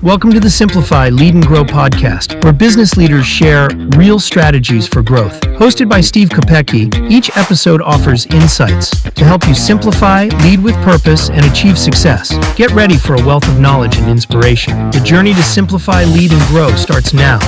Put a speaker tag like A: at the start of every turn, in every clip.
A: Welcome to the Simplify, Lead and Grow podcast, where business leaders share real strategies for growth. Hosted by Steve Kopecki, each episode offers insights to help you simplify, lead with purpose, and achieve success. Get ready for a wealth of knowledge and inspiration. The journey to simplify, lead, and grow starts now.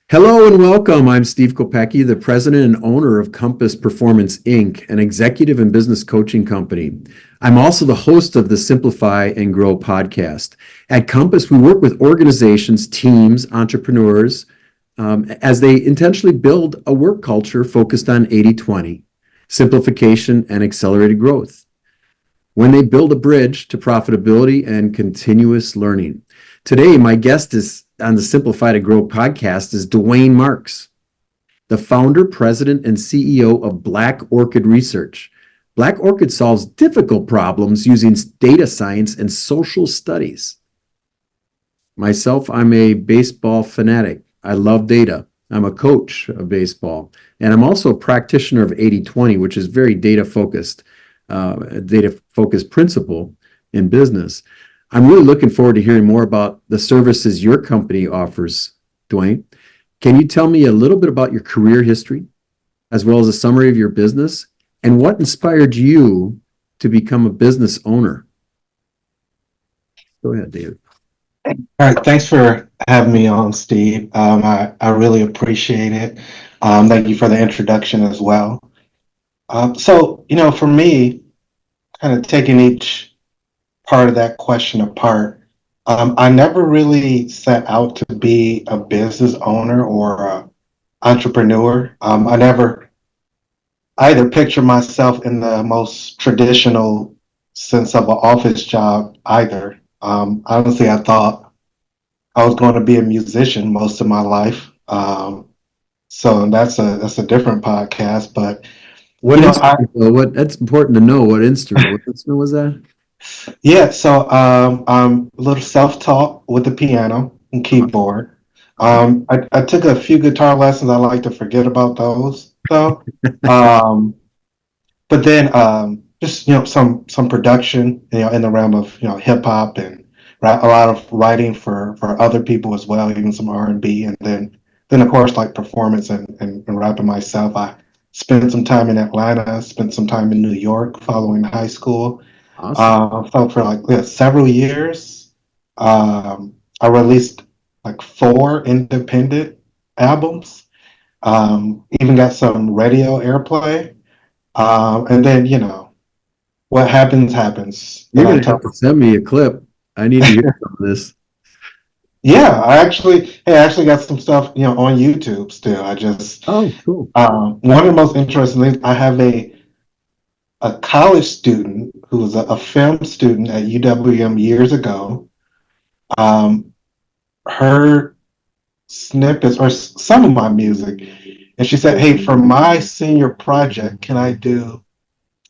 B: Hello and welcome. I'm Steve Kopecki, the president and owner of Compass Performance, Inc., an executive and business coaching company. I'm also the host of the Simplify and Grow podcast. At Compass, we work with organizations, teams, entrepreneurs, as they intentionally build a work culture focused on 80-20, simplification and accelerated growth, when they build a bridge to profitability and continuous learning. Today, my guest is on the Simplify to Grow podcast is Dwayne Marks, the founder, president, and CEO of Black Orchid Research. Black Orchid solves difficult problems using data science and social studies. Myself, I'm a baseball fanatic. I love data. I'm a coach of baseball, and I'm also a practitioner of 80-20, which is very data-focused principle in business. I'm really looking forward to hearing more about the services your company offers, Dwayne. Can you tell me a little bit about your career history, as well as a summary of your business, and what inspired you to become a business owner? Go ahead, David.
C: All right, thanks for having me on, Steve. I really appreciate it. Thank you for the introduction as well. For me, kind of taking each part of that question apart, I never really set out to be a business owner or an entrepreneur. I never either picture myself in the most traditional sense of an office job either. Honestly, I thought I was going to be a musician most of my life. So that's a different podcast. But
B: that's important to know. What instrument was that?
C: Yeah, so I'm a little self-taught with the piano and keyboard. I took a few guitar lessons. I like to forget about those, though. But then just some production, in the realm of hip hop and a lot of writing for other people as well, even some R&B, and then of course like performance and rapping myself. I spent some time in Atlanta, spent some time in New York following high school.
B: Awesome.
C: So for several years, I released 4 independent albums, even got some radio airplay. And then, what happens.
B: You're going to have to send me a clip. I need to hear some of this.
C: Yeah, I actually got some stuff, on YouTube still.
B: Oh, cool.
C: One of the most interesting things, I have a college student who was a film student at UWM years ago. Heard snippets or some of my music, and she said, "Hey, for my senior project, can I do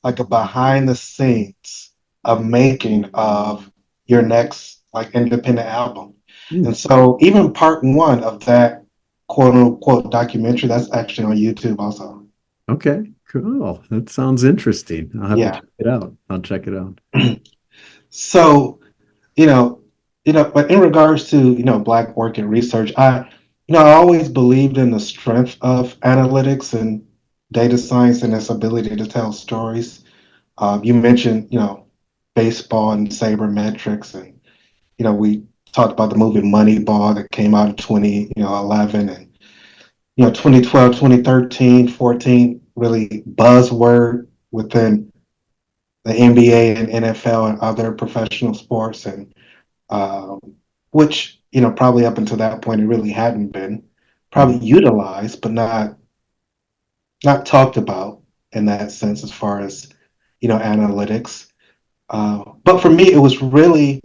C: a behind the scenes of making of your next independent album?" And so even part 1 of that quote unquote documentary, that's actually on YouTube also.
B: Okay. Cool. That sounds interesting. I'll have to check it out. I'll check it out.
C: So, but in regards to, Black Orchid Research, I always believed in the strength of analytics and data science and its ability to tell stories. You mentioned, baseball and sabermetrics, and, we talked about the movie Moneyball that came out in 2011 and, 2012, 2013, 14, really buzzword within the NBA and NFL and other professional sports, and which probably up until that point it really hadn't been probably utilized, but not talked about in that sense as far as analytics. But for me, it was really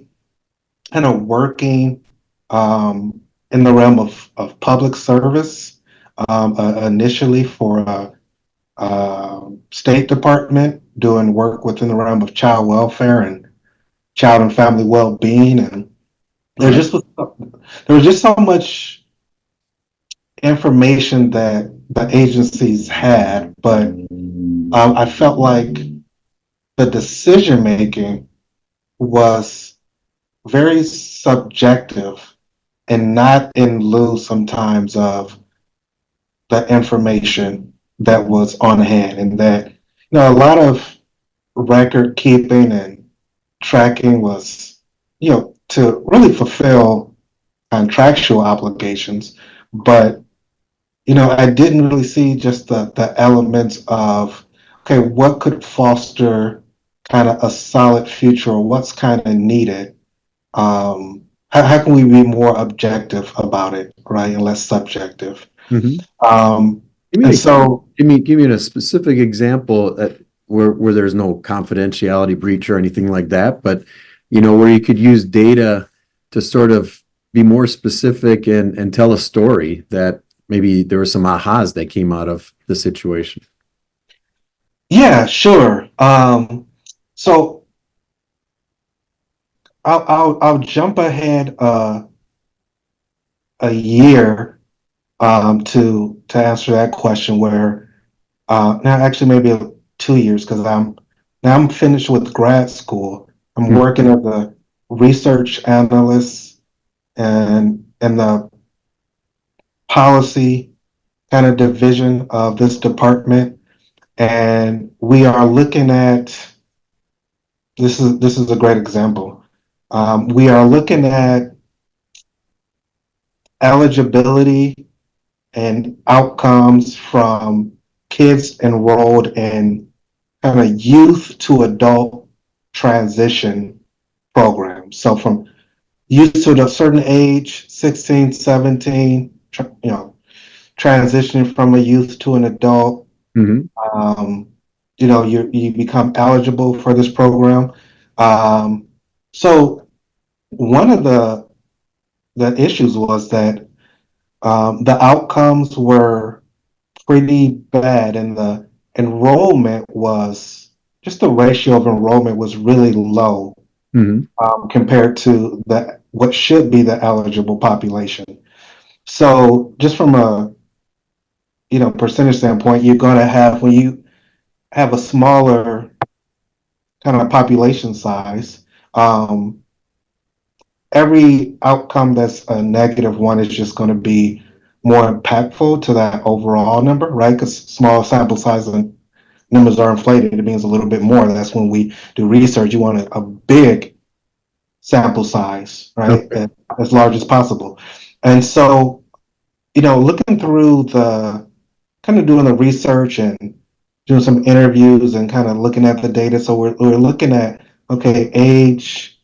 C: kind of working in the realm of public service, initially for a State Department, doing work within the realm of child welfare and child and family well-being, and there was just so much information that the agencies had, but I felt like the decision making was very subjective and not in lieu sometimes of the information that was on hand, and that a lot of record keeping and tracking was to really fulfill contractual obligations, but I didn't really see just the elements of, okay, what could foster kind of a solid future, or what's kind of needed. How can we be more objective about it, right, and less subjective?
B: Mhm.
C: Um,
B: Give me
C: and
B: an,
C: so,
B: give me a specific example where there's no confidentiality breach or anything like that, but where you could use data to sort of be more specific and tell a story that maybe there were some ahas that came out of the situation.
C: yeah, sure. So I'll jump ahead a year to answer that question. Where now actually maybe 2 years, because I'm finished with grad school. I'm
B: Mhm.
C: working as a research analyst and in the policy kind of division of this department, and we are looking at this is a great example. We are looking at eligibility and outcomes from kids enrolled in kind of youth to adult transition programs. So from youth to a certain age, 16, 17, transitioning from a youth to an adult,
B: Mhm.
C: um, you become eligible for this program. Um, so one of the issues was that the outcomes were pretty bad, and the enrollment was just the ratio of enrollment was really low
B: Mhm.
C: compared to the what should be the eligible population. So just from a percentage standpoint, you're going to have, when you have a smaller kind of population size, um, every outcome that's a negative one is just going to be more impactful to that overall number, right? Because small sample size and numbers are inflated. It means a little bit more. That's when we do research. You want a big sample size, right?
B: Okay.
C: As large as possible. And so, looking through the kind of doing the research and doing some interviews and kind of looking at the data. So we're looking at, okay, age,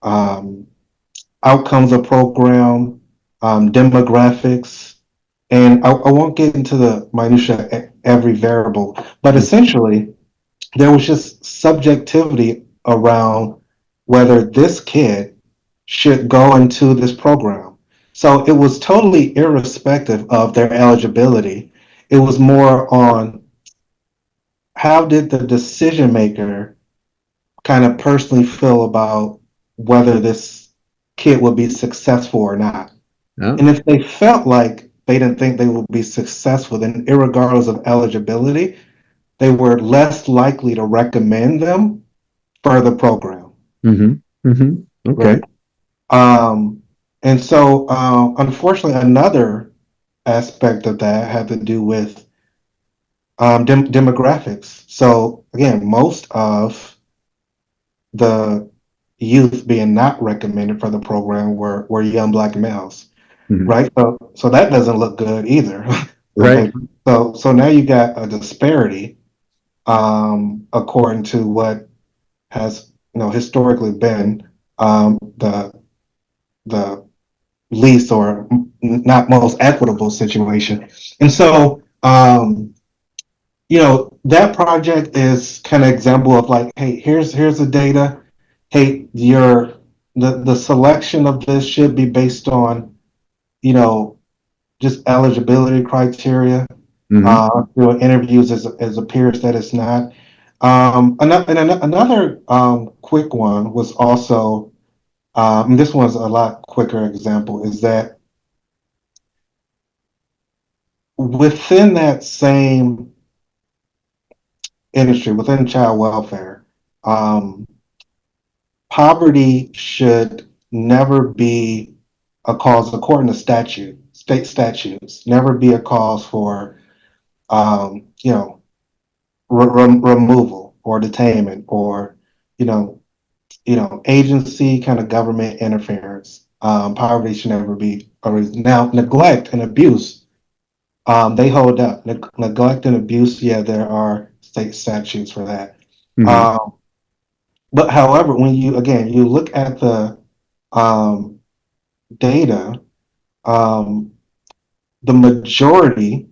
C: um, outcomes of program, demographics, and I won't get into the minutia every variable, but essentially there was just subjectivity around whether this kid should go into this program. So it was totally irrespective of their eligibility. It was more on how did the decision maker kind of personally feel about whether this kid would be successful or not.
B: Yeah.
C: And if they felt like they didn't think they would be successful, then irregardless of eligibility, they were less likely to recommend them for the program,
B: Mhm. Mhm. Okay.
C: right? Um, and so, unfortunately, another aspect of that had to do with demographics. So again, most of the youth being not recommended for the program were young black males,
B: Mhm.
C: right? So that doesn't look good either on
B: Right.
C: paper. So now you got a disparity according to what has historically been the least or not most equitable situation. And so that project is kind of example of like, hey, here's the data. Hey, the selection of this should be based on you know just eligibility criteria.
B: Mhm.
C: Doing interviews as appears that it's not. Another quick one was also, and this one's a lot quicker example, is that within that same industry, within child welfare, um, poverty should never be a cause, according to state statutes, never be a cause for, you know, removal or detainment or, you know, agency kind of government interference. Poverty should never be a reason. Now, neglect and abuse, they hold up. Neglect and abuse, yeah, there are state statutes for that.
B: Hmm.
C: Um, but however, when you look at the um, data, um, the majority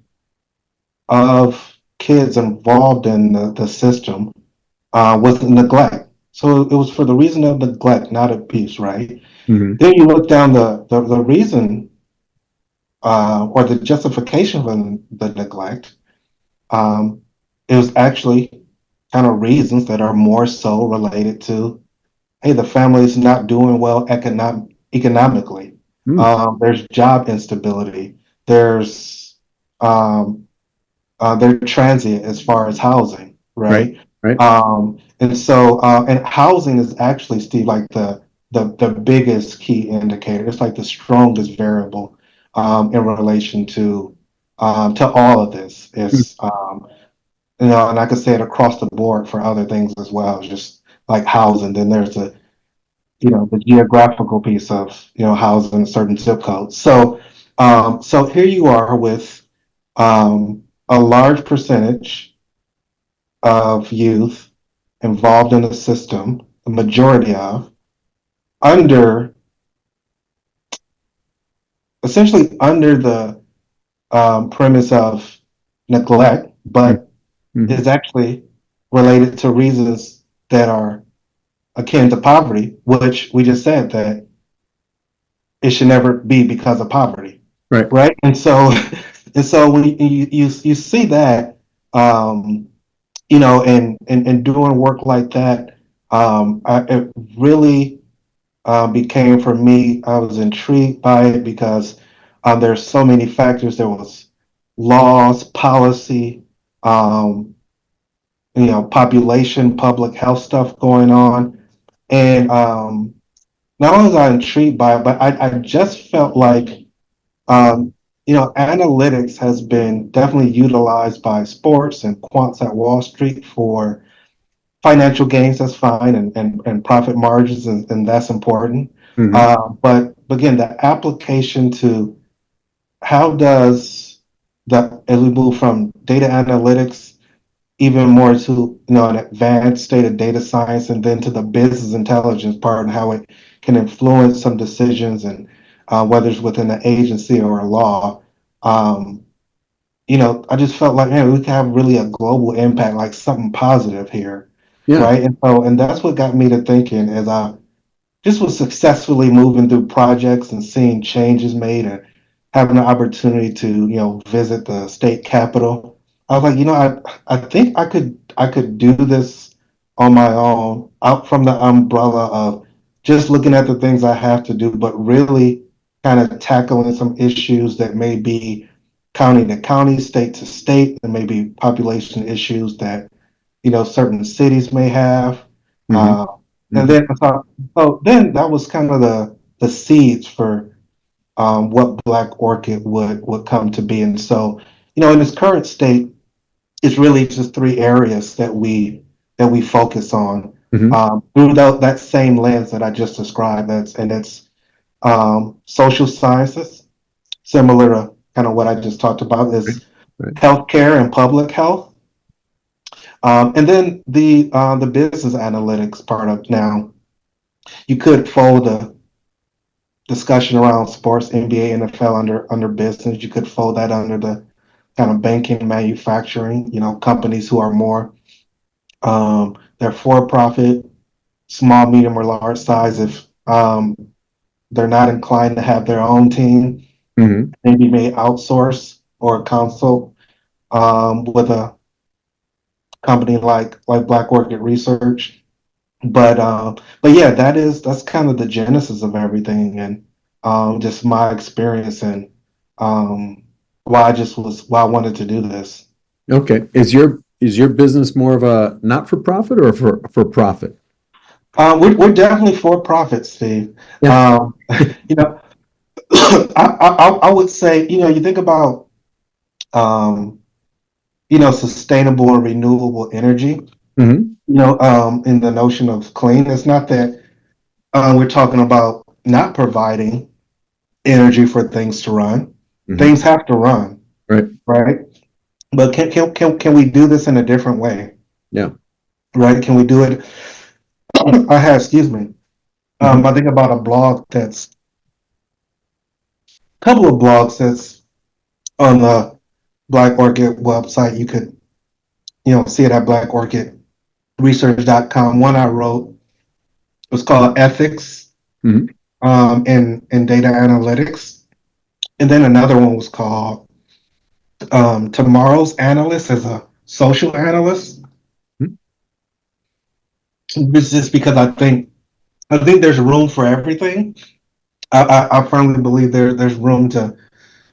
C: of kids involved in the system was neglect. So it was for the reason of neglect, not abuse, right?
B: Hmm.
C: Then you look down the reason or the justification for the neglect. Um, it was actually kind of reasons that are more so related to, hey, the family's not doing well economically. There's job instability. There's they're transient as far as housing,
B: Right.
C: right?
B: Right.
C: And housing is actually, Steve, like the biggest key indicator. It's like the strongest variable in relation to all of this. It's and I could say it across the board for other things as well, just like housing. Then there's the geographical piece of housing certain zip codes. So here you are with a large percentage of youth involved in the system, the majority of, under essentially under the premise of neglect, but
B: Hmm.
C: is actually related to reasons that are akin to poverty, which we just said that it should never be because of poverty,
B: Right.
C: right? And so when you see that, um, and doing work like that, it really became for me. I was intrigued by it because there's so many factors. There was laws, policy, um, population, public health stuff going on, and not only was I intrigued by it, but I just felt like um, analytics has been definitely utilized by sports and quants at Wall Street for financial gains. That's fine, and profit margins, and that's important.
B: Hmm.
C: But again, the application to how does as we move from data analytics even more to an advanced state of data science, and then to the business intelligence part and how it can influence some decisions, and whether it's within an agency or a law. um, I just felt like, man, we could have really a global impact, like something positive here,
B: Yeah.
C: right? And that's what got me to thinking as I just was successfully moving through projects and seeing changes made, and having the opportunity to visit the state capitol. I was like, I think I could do this on my own, out from the umbrella of just looking at the things I have to do, but really kind of tackling some issues that may be county to county, state to state, and maybe population issues that certain cities may have.
B: Hmm.
C: Uh, and
B: Hmm.
C: then then that was kind of the seeds for what Black Orchid would come to be. And so, in its current state, it's really just three areas that we focus on
B: Hmm.
C: through that same lens that I just described. It's social sciences, similar to kind of what I just talked about,
B: Right.
C: is
B: Right.
C: healthcare and public health. And then the business analytics part of now, you could fold the discussion around sports, NBA, NFL under business. You could fold that under the kind of banking, manufacturing, companies who are more they're for profit, small, medium, or large size. If they're not inclined to have their own team,
B: Hmm.
C: maybe may outsource or consult with a company like Black Orchid Research. But yeah, that's kind of the genesis of everything, and just my experience, and um, why I wanted to do this.
B: Okay. Is your business more of a not for profit or for profit?
C: We're definitely for profit, Steve.
B: Yeah.
C: You know, I would say, you think about, um, sustainable and renewable energy,
B: Hmm.
C: in the notion of clean. It's not that we're talking about not providing energy for things to run.
B: Hmm.
C: Things have to run,
B: Right.
C: right? But can we do this in a different way,
B: Yeah.
C: right? Can we do it? Excuse me.
B: Hmm.
C: I think about a couple of blogs that's on the Black Orchid website. You could, see it at blackorchidresearch.com. One I wrote was called Ethics
B: Hmm.
C: in Data Analytics. And then another one was called Tomorrow's Analyst as a Social Analyst. It's just because I think there's room for everything. I firmly believe there's room to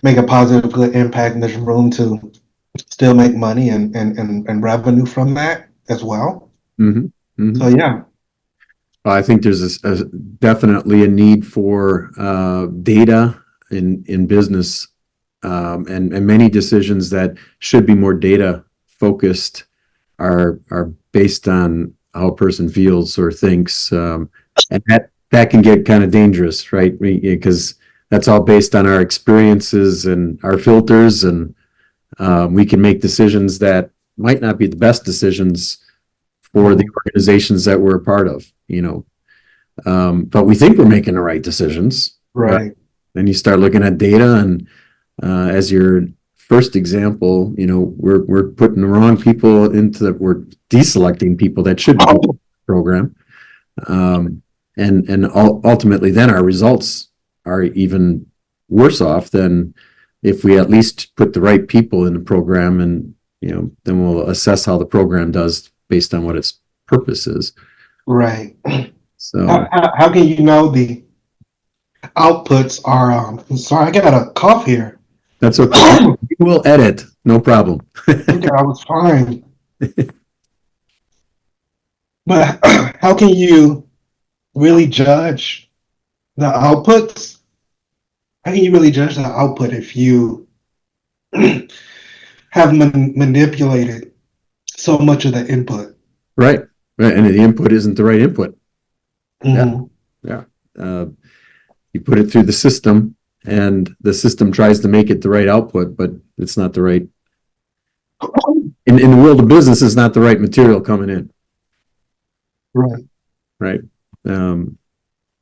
C: make a positive, good impact, and there's room to still make money and revenue from that as well.
B: Hmm. Hmm.
C: So yeah,
B: I think there's definitely a need for data in business, and many decisions that should be more data focused are based on how a person feels or thinks, and that can get kind of dangerous, right? Because that's all based on our experiences and our filters, and we can make decisions that might not be the best decisions for the
C: mhm,
B: organizations that we're a part of, but we think we're making the right decisions. But
C: right.
B: then you start looking at data, and as your first example, we're putting the wrong people we're deselecting people that should be in the program, um, and ultimately, then our results are even worse off than if we at least put the right people in the program, and then we'll assess how the program does based on what its purpose is.
C: Right.
B: So
C: How can you know the outputs are? Sorry, I got a cough here.
B: that's okay. We will edit, no problem.
C: Okay, I was fine. But how can you really judge the outputs? How can you really judge the output if you have manipulated so much of the input?
B: Right. Right. And the input isn't the right input. Yeah.
C: Mhm.
B: Yeah. Uh, you put it through the system, and the system tries to make it the right output, but it's not the right. In the world of business, it's not the right material coming in.
C: Right.
B: Right. Um,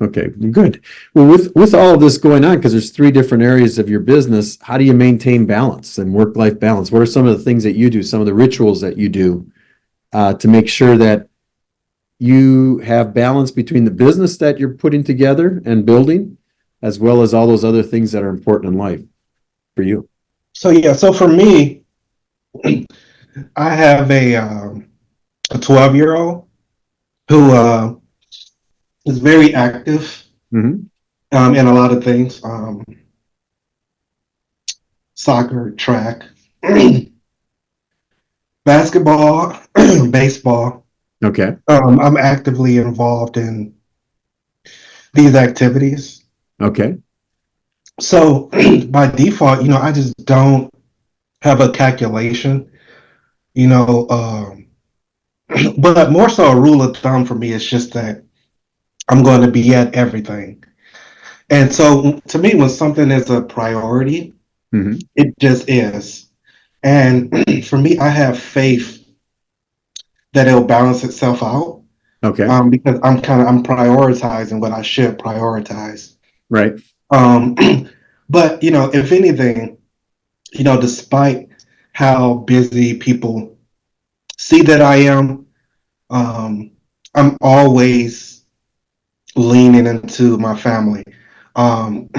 B: okay. Good. Well, with all of this going on, because there's three different areas of your business, how do you maintain balance and work-life balance? What are some of the things that you do? Some of the rituals that you do to make sure that you have balance between the business that you're putting together and building, as well as all those other things that are important in life for you.
C: So yeah, so for me, I have a 12-year-old who is very active
B: Mm-hmm.
C: in a lot of things, soccer, track, basketball, baseball.
B: Okay.
C: I'm actively involved in these activities.
B: Okay.
C: So by default, I just don't have a calculation, you know, but more so a rule of thumb for me is just that I'm going to be at everything. And so to me, when something is a priority,
B: Mm-hmm.
C: it just is. And for me, I have faith that it'll balance itself out,
B: Okay.
C: because I'm prioritizing what I should prioritize.
B: Right.
C: Um, but if anything, despite how busy people see that I am, um, I'm always leaning into my family. Um,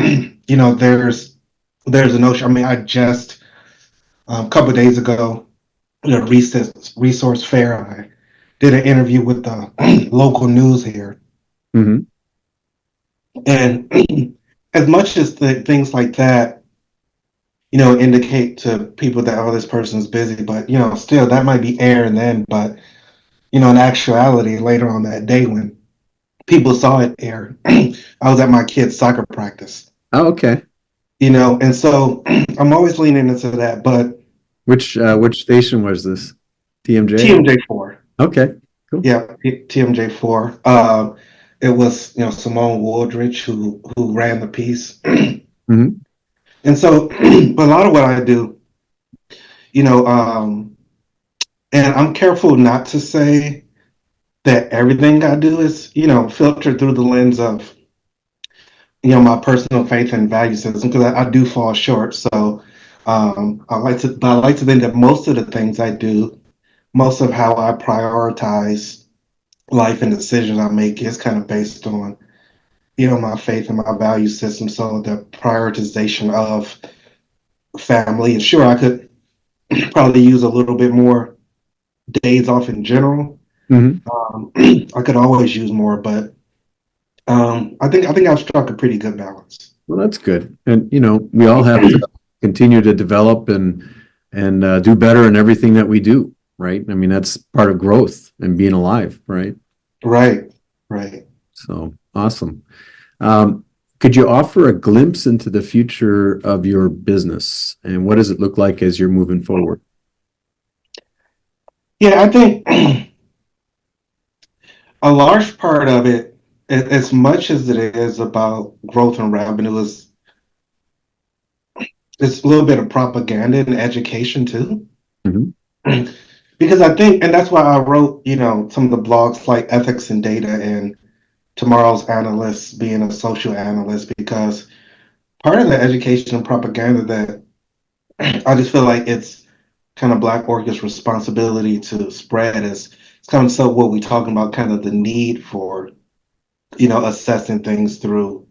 C: there's a notion. I mean, I just a couple of days ago, resource fair, I did an interview with the local news here,
B: Mm-hmm.
C: and as much as the things like that, indicate to people that, oh, this person's busy, but still that might be air and then, but in actuality, later on that day when people saw it there. I was at my kid's soccer practice,
B: Oh, okay.
C: and so I'm always leaning into that. But
B: Which station was this? TMJ?
C: TMJ4,
B: Okay, cool.
C: yeah, TMJ4. It was Simone Wooldridge who ran the piece,
B: Hmm.
C: and so but a lot of what I do, you know, and I'm careful not to say that everything I do is filtered through the lens of my personal faith and value system, because I do fall short. So but I like to think that most of the things I do, most of how I prioritize life and decisions I make is kind of based on my faith and my value system. So the prioritization of family, and sure, I could probably use a little bit more days off in general.
B: Hmm.
C: I could always use more, but I think I've struck a pretty good balance.
B: Well, that's good. And we all have to continue to develop and do better in everything that we do, right? I mean, that's part of growth and being alive, right?
C: Right, right.
B: So awesome. Um, could you offer a glimpse into the future of your business and what does it look like as you're moving forward?
C: Yeah, I think a large part of it, as much as it is about growth and revenue, is it's a little bit of propaganda and education too.
B: Mhm.
C: Because I think, and that's why I wrote, some of the blogs like Ethics and Data and Tomorrow's Analyst being a social analyst, because part of the education and propaganda that I just feel like it's kind of Black Orchid's responsibility to spread is it's kind of so what we talking about, kind of the need for, assessing things through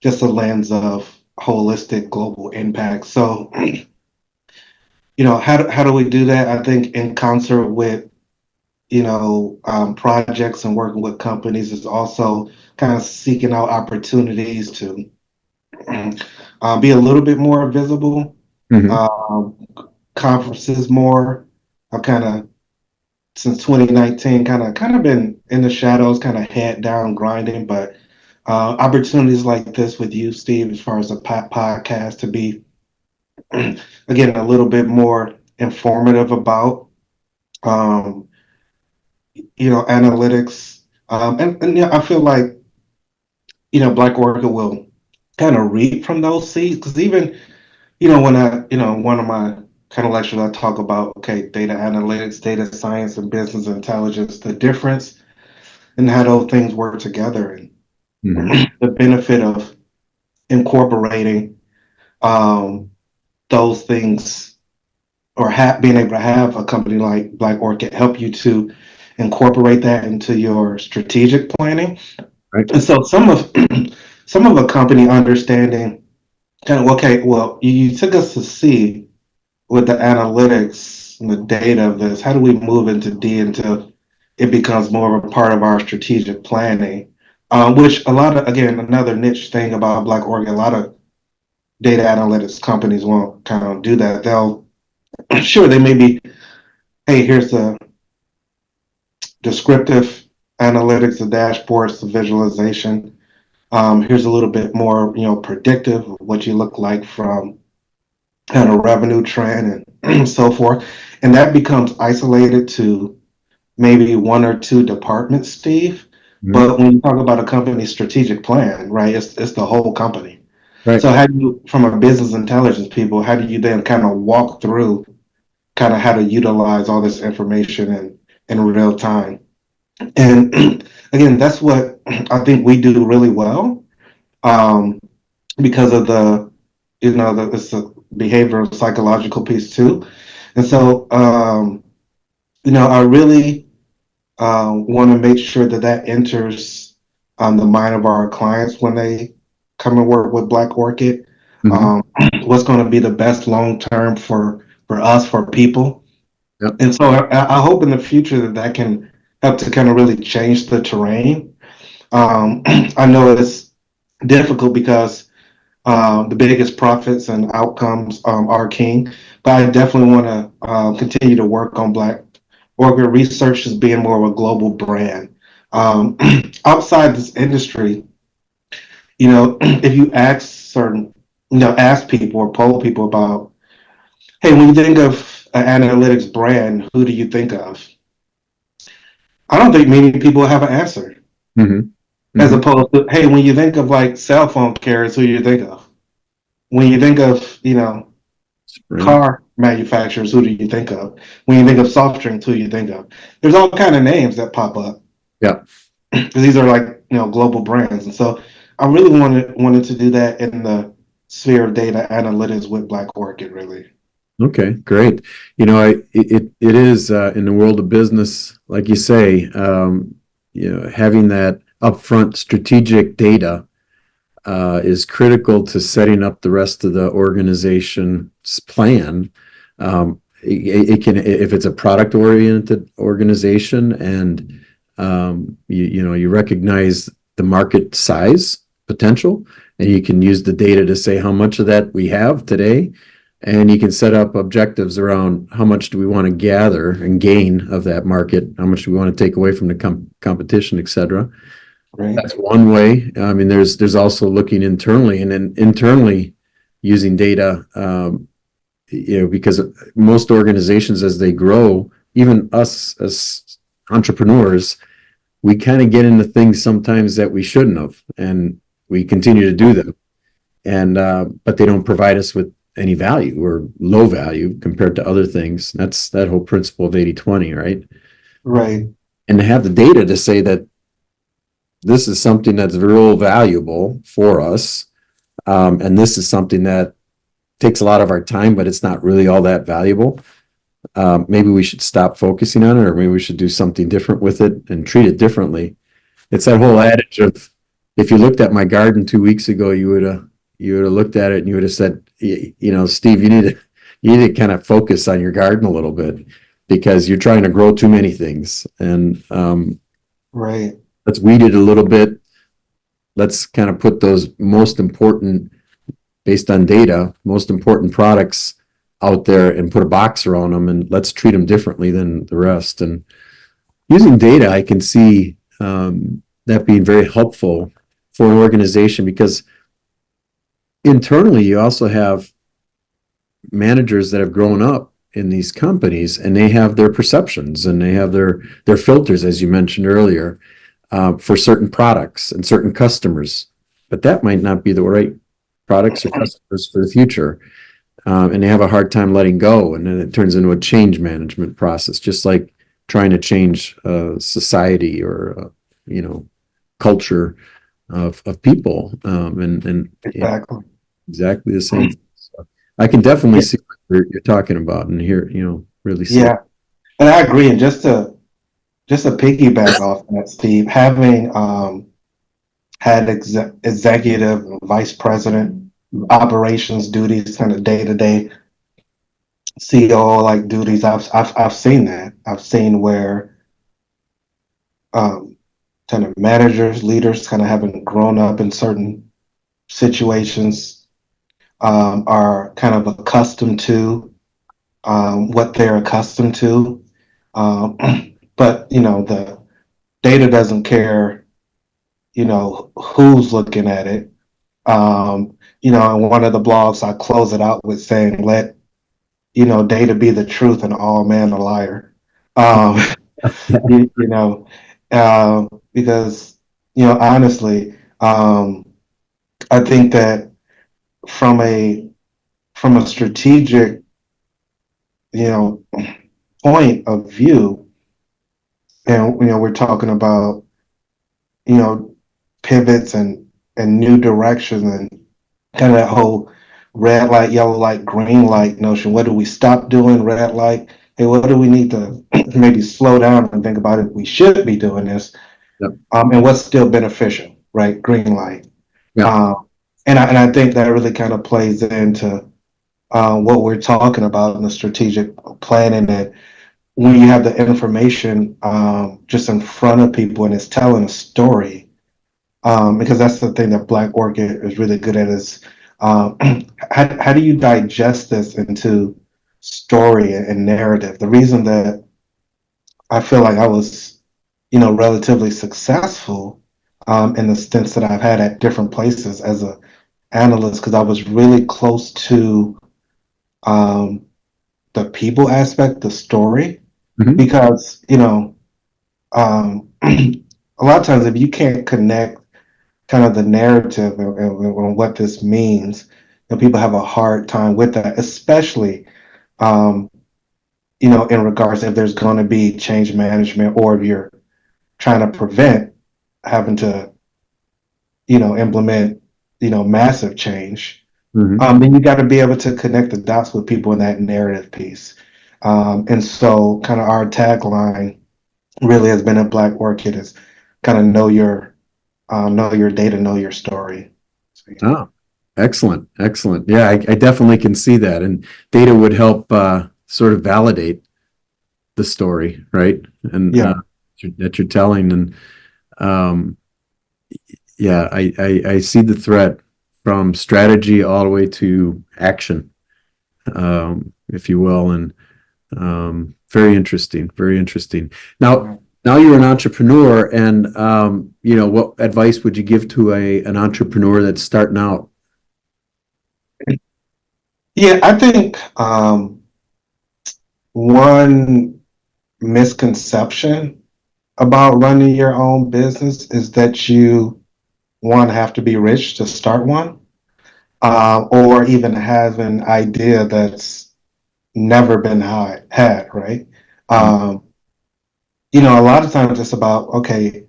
C: just a lens of holistic global impact. So, how do we do that? I think in concert with projects and working with companies is also kind of seeking out opportunities to be a little bit more visible.
B: Mhm.
C: Um, Conferences more. I've kind of since 2019 kind of been in the shadows, kind of head down grinding, but opportunities like this with you, Steve, as far as a podcast to be again a little bit more informative about um, analytics. And I feel like Black Orchid will kind of reap from those seeds, because even when I one of my kind of lectures I talk about, okay, data analytics, data science, and business intelligence, the difference and how those things work together, and
B: Mhm.
C: the benefit of incorporating um, those things, or being able to have a company like Black Orchid help you to incorporate that into your strategic planning.
B: Right.
C: And so some of a company understanding kind of, okay, well, you took us to C with the analytics and the data of this. How do we move into D until it becomes more of a part of our strategic planning? Which a lot of, again, another niche thing about Black Orchid, a lot of data analytics companies won't kind of do that. They'll, sure, they may be, hey, here's the descriptive analytics, the dashboards, the visualization. Here's a little bit more, predictive of what you look like from kind of revenue trend and so forth. And that becomes isolated to maybe one or two departments, Steve.
B: Mhm.
C: But when you talk about a company's strategic plan, right, it's the whole company.
B: Right.
C: So how do you, from a business intelligence people, how do you then kind of walk through kind of how to utilize all this information in real time? And again, that's what I think we do really well, um, because of it's a behavioral psychological piece too. And so, I really want to make sure that that enters the mind of our clients when they come and work with Black Orchid.
B: Mhm.
C: Um, what's going to be the best long term for us, for people.
B: Yep.
C: And so I hope in the future that that can help to kind of really change the terrain. I know it's difficult because the biggest profits and outcomes are king, but I definitely want to continue to work on Black Orchid Research as being more of a global brand. Um, outside this industry, if you ask people or poll people about, hey, when you think of an analytics brand, who do you think of? I don't think many people have an answer.
B: Mm-hmm.
C: As
B: Mm-hmm.
C: opposed to, hey, when you think of like cell phone carriers, who do you think of? When you think of,
B: Sprint.
C: car manufacturers, who do you think of? When you think of soft drinks, who do you think of? There's all kind of names that pop up
B: Yeah.
C: because these are like global brands, and so I really wanted to do that in the sphere of data analytics with Black Orchid, really.
B: Okay, great. It is in the world of business, like you say, having that upfront strategic data is critical to setting up the rest of the organization's plan. It can, if it's a product-oriented organization, and you recognize the market size potential, and you can use the data to say how much of that we have today, and you can set up objectives around how much do we want to gather and gain of that market, how much do we want to take away from the competition, et cetera.
C: Right,
B: That's one way. I mean, there's also looking internally, and then internally using data, because most organizations, as they grow, even us as entrepreneurs, we kind of get into things sometimes that we shouldn't have, and we continue to do them. And but they don't provide us with any value, or low value compared to other things. That's that whole principle of 80/20, right?
C: right,
B: And to have the data to say that this is something that's real valuable for us, and this is something that takes a lot of our time, but it's not really all that valuable. Maybe we should stop focusing on it, or maybe we should do something different with it and treat it differently. It's that whole adage of, if you looked at my garden 2 weeks ago, you would have looked at it and you would have said, Steve, you need to kind of focus on your garden a little bit, because you're trying to grow too many things, and
C: right,
B: let's weed it a little bit. Let's kind of put those most important, based on data, most important products out there and put a box around them, and let's treat them differently than the rest. And using data, I can see that being very helpful for an organization, because internally you also have managers that have grown up in these companies, and they have their perceptions and they have their filters, as you mentioned earlier, for certain products and certain customers, but that might not be the right products or customers for the future. And they have a hard time letting go, and then it turns into a change management process, just like trying to change society, or culture of people, and
C: exactly.
B: exactly the same thing. So I can definitely
C: Yeah,
B: see what you're talking about, and hear, really see it.
C: yeah, and I agree. And just to piggyback off that, Steve, having had executive vice president operations duties, kind of day to day CEO like duties. I've seen that. I've seen where um, kind of managers, leaders, kind of having grown up in certain situations, are kind of accustomed to what they're accustomed to, um, but the data doesn't care, who's looking at it. In one of the blogs, I close it out with saying, "Let data be the truth and all man a liar." Um, you know, because honestly, I think that from a strategic you know point of view, and we're talking about you know pivots and new direction, and kind of that whole red light, yellow light, green light notion. What do we stop doing? Red light. Hey, what do we need to maybe slow down and think about it? We should be doing this,
B: Yep.
C: and what's still beneficial, right? Green light.
B: Yeah.
C: Um, and I think that really kind of plays into what we're talking about in the strategic planning. That when you have the information just in front of people and it's telling a story, because that's the thing that Black Orchid is really good at, is um, how do you digest this into story and narrative? The reason that I feel like I was relatively successful in the stints that I've had at different places as a analyst because I was really close to um, the people aspect, the story,
B: Mhm.
C: because a lot of times if you can't connect kind of the narrative and what this means, people have a hard time with that, especially um, in regards if there's going to be change management or if you're trying to prevent having to implement massive change.
B: Mhm.
C: Then you got to be able to connect the dots with people in that narrative piece. And so kind of our tagline really has been at Black Orchid is kind of know your data, know your story. So, yeah.
B: Oh, excellent, excellent. Yeah, I definitely can see that, and data would help sort of validate the story, right? And
C: Yeah.
B: that you're telling, and um, yeah, I see the threat from strategy all the way to action, if you will, and very interesting, very interesting. Now, now you're an entrepreneur, and what advice would you give to an entrepreneur that's starting out?
C: Yeah, I think one misconception about running your own business is that you, one, have to be rich to start one, or even have an idea that's never been had, right? Um, a lot of times it's about, okay,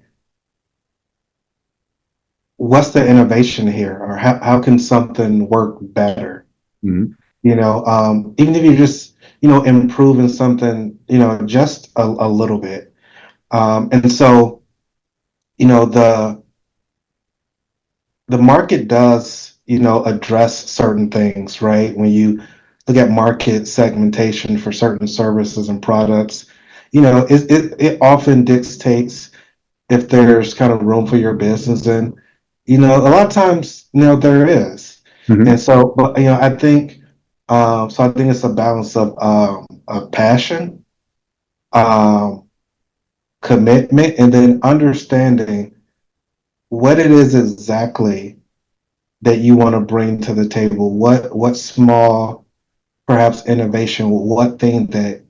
C: what's the innovation here? Or how can something work better?
B: Mhm.
C: Even if you're just, improving something, just a little bit. And so, the market does, address certain things, right? When you look at market segmentation for certain services and products, it often dictates if there's kind of room for your business. And, a lot of times, there is. And
B: Mhm.
C: so, but, I think it's a balance of passion, um, commitment, and then understanding what it is exactly that you want to bring to the table. What small, perhaps innovation, what thing that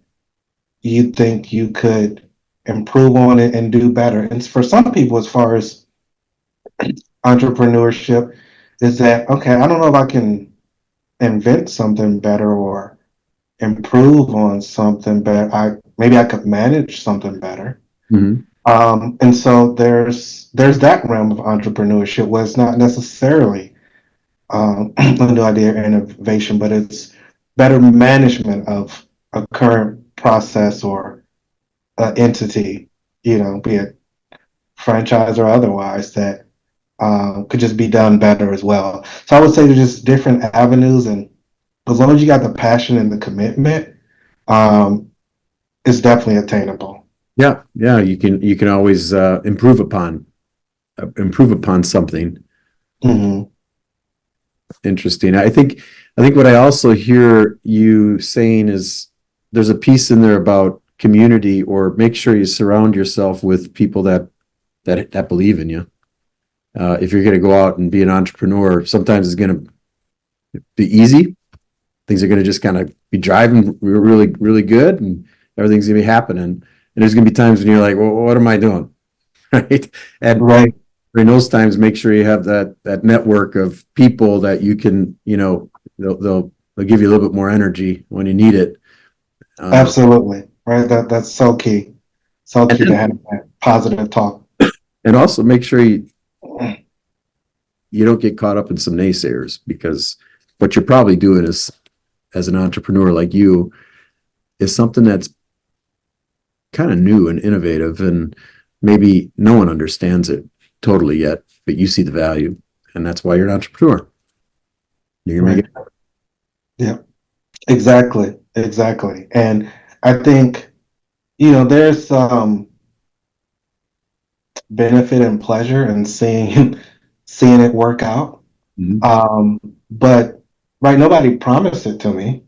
C: you think you could improve on it and do better. And for some people, as far as entrepreneurship, is that okay? I don't know if I can invent something better or improve on something better. I could manage something better.
B: Mhm.
C: And so there's that realm of entrepreneurship where it's not necessarily a new idea or innovation, but it's better management of a current process or entity, be it franchise or otherwise, that could just be done better as well. So I would say there's just different avenues, and as long as you got the passion and the commitment, um, it's definitely attainable.
B: Yeah, yeah, you can always improve upon something.
C: Hmm.
B: Interesting. I think what I also hear you saying is there's a piece in there about community, or make sure you surround yourself with people that believe in you. If you're going to go out and be an entrepreneur, sometimes it's going to be easy. Things are going to just kind of be driving really, really good, and everything's going to be happening. And there's going to be times when you're like, well, what am I doing? Right? And
C: Right.
B: in those times, make sure you have that network of people that you can, they'll give you a little bit more energy when you need it. Uh,
C: Absolutely. Right. That's so key. So
B: and
C: key to
B: then,
C: have that positive talk.
B: and also make sure you don't get caught up in some naysayers, because what you're probably doing is, as an entrepreneur like you, is something that's kind of new and innovative, and maybe no one understands it totally yet, but you see the value, and that's why you're an entrepreneur. You're gonna make
C: Right.
B: it.
C: Yeah. Exactly. Exactly. And I think, there's benefit and pleasure in seeing seeing it work out.
B: Mhm.
C: But right, nobody promised it to me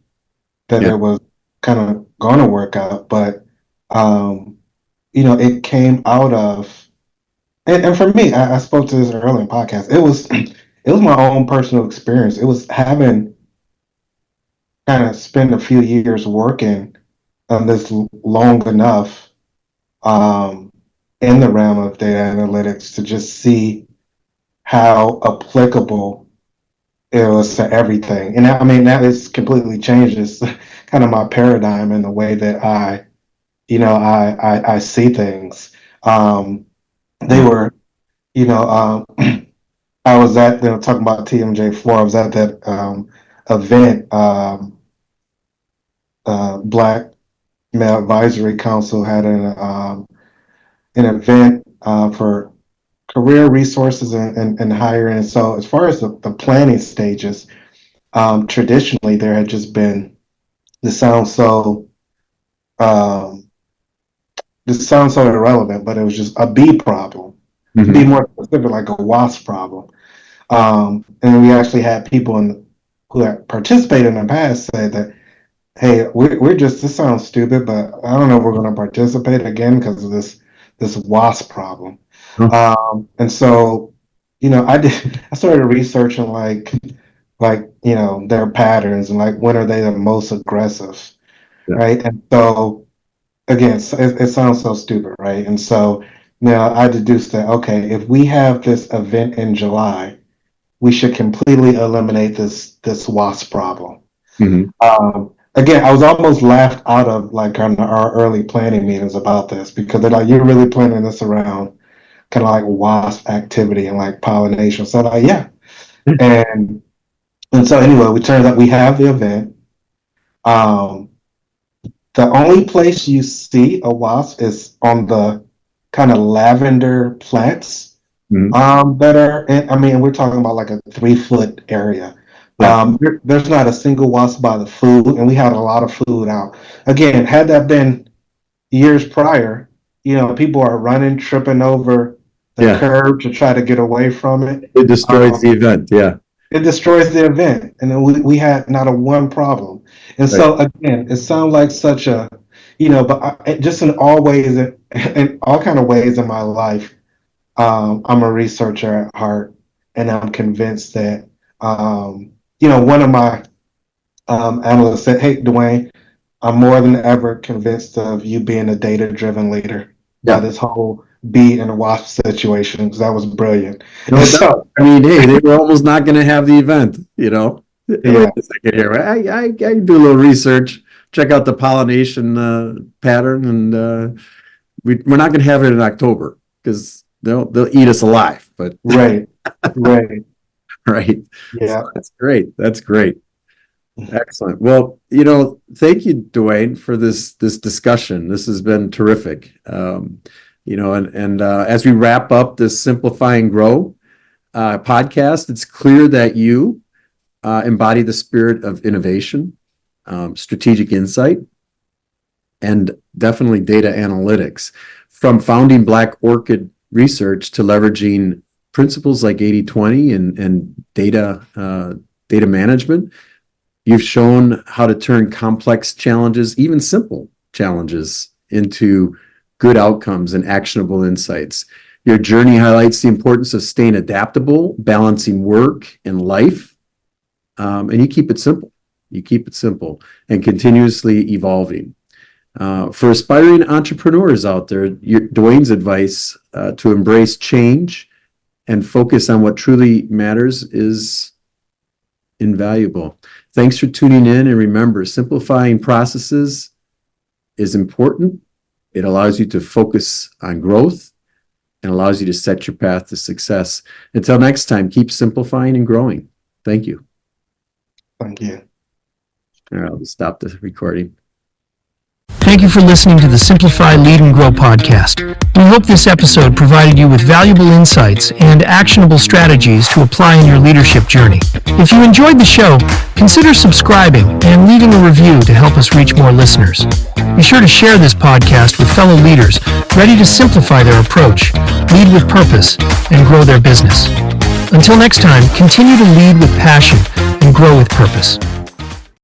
C: that
B: Yeah.
C: it was kind of going to work out. But um, it came out of, and for me, I spoke to this earlier in the podcast. It was my own personal experience. It was having kind of spent a few years working on this long enough in the realm of data analytics to just see how applicable it was to everything. And I mean, that is completely changes kind of my paradigm and the way that I see things. They were, I was at, talking about TMJ4, I was at that event, Black Male Advisory Council had an event for career resources and hiring. And so as far as the planning stages, traditionally there had just been, this sounds so irrelevant, but it was just a bee problem. To be more specific, like a wasp problem. And we actually had people who had participated in the past say that, hey, this sounds stupid, but I don't know if we're going to participate again because of this wasp problem. And so, I started researching like, their patterns and like, when are they the most aggressive?
B: Yeah.
C: Right. And so again, it sounds so stupid, right? And so now I deduced that, okay, if we have this event in July, we should completely eliminate this wasp problem. Again, I was almost laughed out of like our early planning meetings about this because they're like, you're really planning this around kind of like wasp activity and like pollination. So I'm like, yeah. And so anyway, we turned out we have the event. The only place you see a wasp is on the kind of lavender plants that are, we're talking about like a 3-foot area. Yeah. There's not a single wasp by the food, and we had a lot of food out. Again, had that been years prior, people are running, tripping over the curb to try to get away from it.
B: It destroys the event, yeah.
C: It destroys the event, and then we had not a one problem. And so again, it sounds like such a, but just in all ways, in all kind of ways in my life, I'm a researcher at heart, and I'm convinced that, one of my analysts said, "Hey, Dwayne, I'm more than ever convinced of you being a data-driven leader by this whole bee and wasp situation," because that was brilliant.
B: So, hey, they were almost not going to have the event, Wait a second here. I do a little research, check out the pollination pattern, and we're not going to have it in October because they'll eat us alive. But
C: right.
B: Yeah, so that's great. Excellent. Well, thank you, Dwayne, for this discussion. This has been terrific. And as we wrap up this Simplify and Grow podcast, it's clear that you embody the spirit of innovation, strategic insight, and definitely data analytics. From founding Black Orchid Research to leveraging principles like 80/20 and data management, you've shown how to turn complex challenges, even simple challenges, into good outcomes and actionable insights. Your journey highlights the importance of staying adaptable, balancing work and life, and you keep it simple. You keep it simple and continuously evolving. For aspiring entrepreneurs out there, Dwayne's advice to embrace change and focus on what truly matters is invaluable. Thanks for tuning in, and remember, simplifying processes is important. It allows you to focus on growth and allows you to set your path to success. Until next time, keep simplifying and growing. Thank you.
C: Thank you.
B: All right, I'll just stop the recording.
A: Thank you for listening to the Simplify, Lead, and Grow podcast. We hope this episode provided you with valuable insights and actionable strategies to apply in your leadership journey. If you enjoyed the show, consider subscribing and leaving a review to help us reach more listeners. Be sure to share this podcast with fellow leaders ready to simplify their approach, lead with purpose, and grow their business. Until next time, continue to lead with passion and grow with purpose.